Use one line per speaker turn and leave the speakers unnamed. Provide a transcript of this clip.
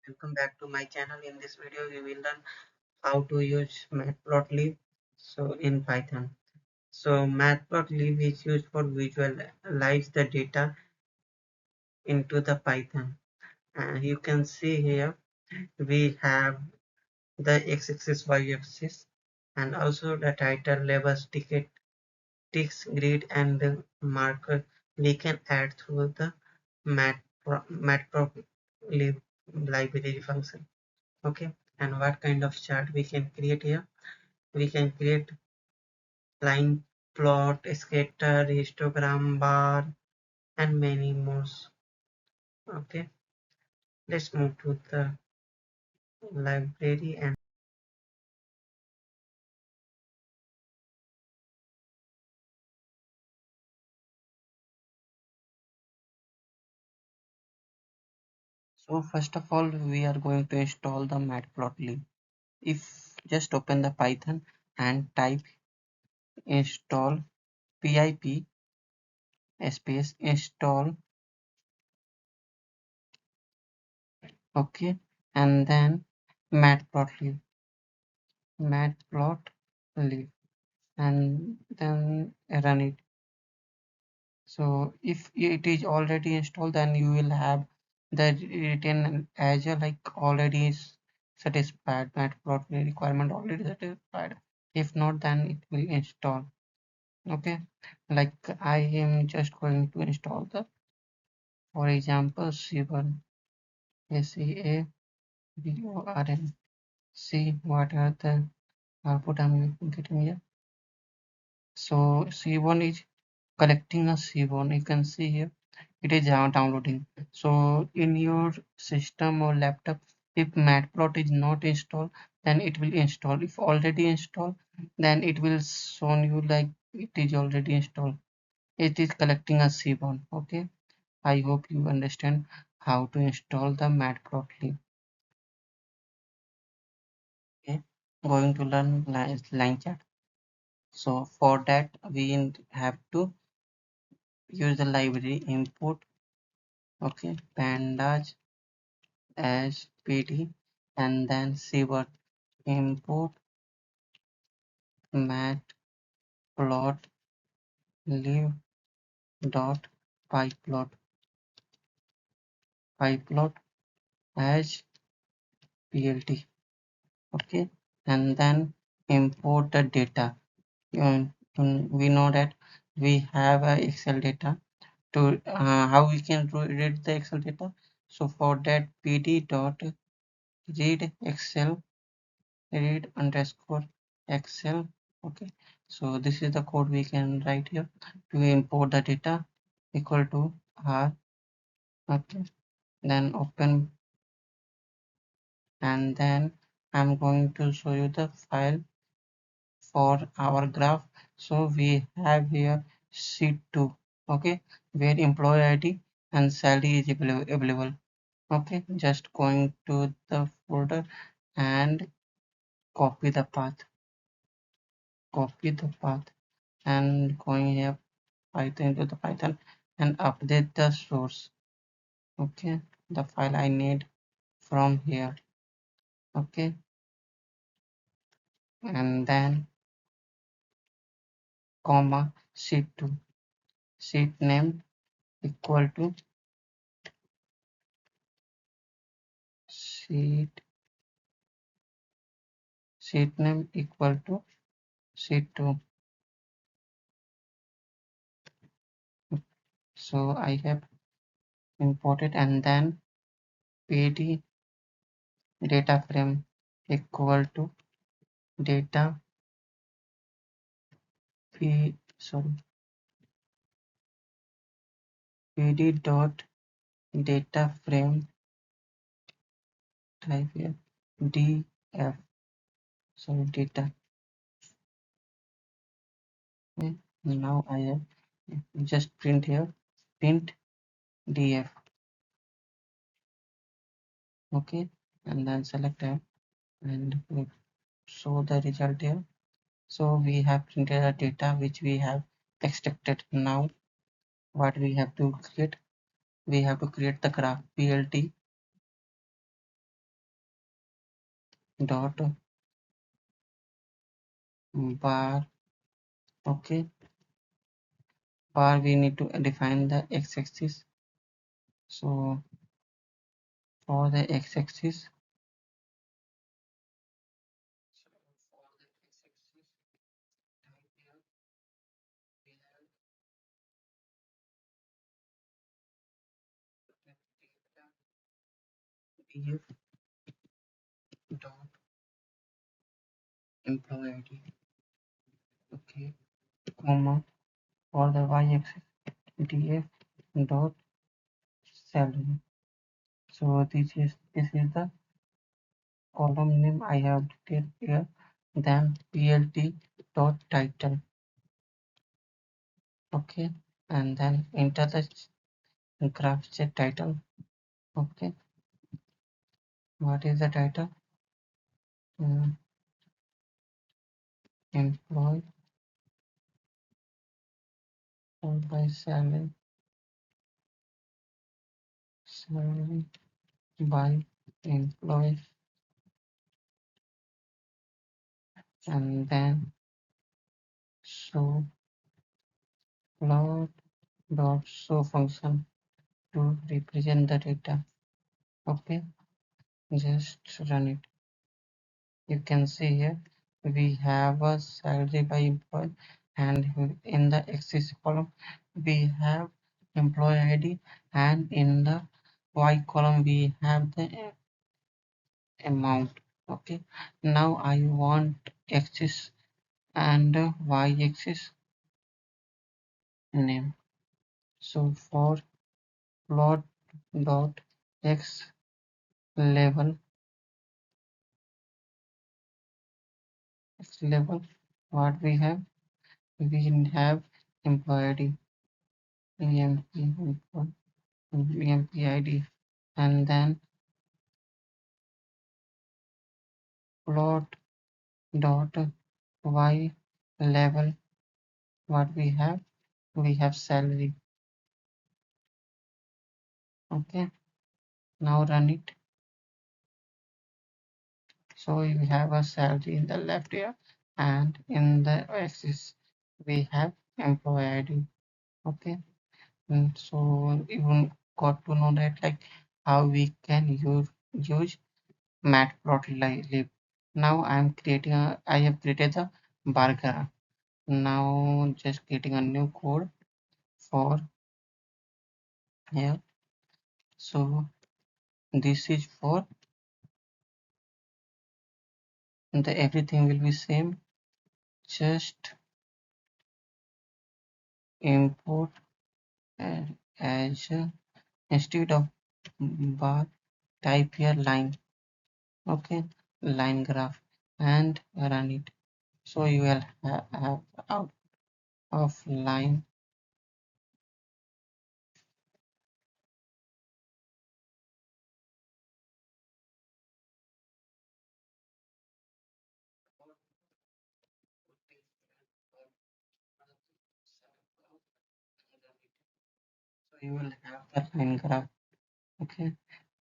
Welcome back to my channel. In this video, we will learn how to use Matplotlib in Python. So Matplotlib is used for visualize the data into the Python. And you can see here we have the x-axis, y-axis, and also the title, labels, ticket, ticks, grid, and the marker we can add through the Matplotlib library function. Okay, and what kind of chart we can create here? We can create line, plot, scatter, histogram, bar, and many more. Okay, let's move to the library. And so first of all, we are going to install the Matplotlib. If just open the Python and type install pip space install. Okay, and then matplotlib, and then run it. So if it is already installed, then you will have the written Azure like already is satisfied, Matplotlib requirement already satisfied. If not, then it will install. Okay, like I am just going to install the, for example, C1, SEABORN. See what are the output I'm getting here. So C1 is collecting a C1. You can see here it is downloading. So in your system or laptop, if Matplot is not installed, then it will install. If already installed, then it will show you like it is already installed. It is collecting a C1. Okay, I hope you understand how to install the Matplotlib. Okay, going to learn line chart. So for that we have to use the library import. Okay, pandas as pd, and then cword import matplotlib dot pyplot as plt. Okay, and then import the data. We know that we have a excel data. To how we can read the excel data? So for that, pd dot read excel, read underscore excel. Okay, so this is the code we can write here to import the data, equal to r. Okay, then open, and then I'm going to show you the file for our graph. So we have here sheet 2. Okay, where employee id and salary is available. Okay, just going to the folder and copy the path, and going here Python, into the Python, and update the source. Okay, the file I need from here. Okay, and then comma sheet2, sheet name equal to sheet name equal to sheet2. So I have imported, and then pd data frame equal to data sorry, pd dot data frame type here df, sorry, data. Okay, now I have just print here, print df. Okay, and then select tab and show the result here. So we have printed the data which we have extracted. Now what we have to create? We have to create the graph plt dot bar. Okay, bar we need to define the x-axis. So for the x-axis, df dot employee ID. Okay, comma for the y-axis, df dot salary. So this is the column name I have detailed here. Then plt dot title. Okay, and then enter the graph check title. Okay, what is the title? Mm, employee by salary by employee, and then show plot dot show function to represent the data. Okay, just run it. You can see here we have a salary by employee, and in the axis column we have employee ID, and in the y column we have the amount. Okay, now I want axis and y axis name. So for plot dot x level, what we have, employee ID, EMP ID, and then plot dot y level, what we have salary. Okay, now run it. So you have a salary in the left here, and in the axis we have employee ID. Okay, so you got to know that like how we can use Matplotlib. Now I have created the bar graph. Now just creating a new code for here. So this is for the everything will be same. Just import as instead of bar, type here line. Okay, line graph, and run it. So you will have out of line. So you will have the line graph. Okay,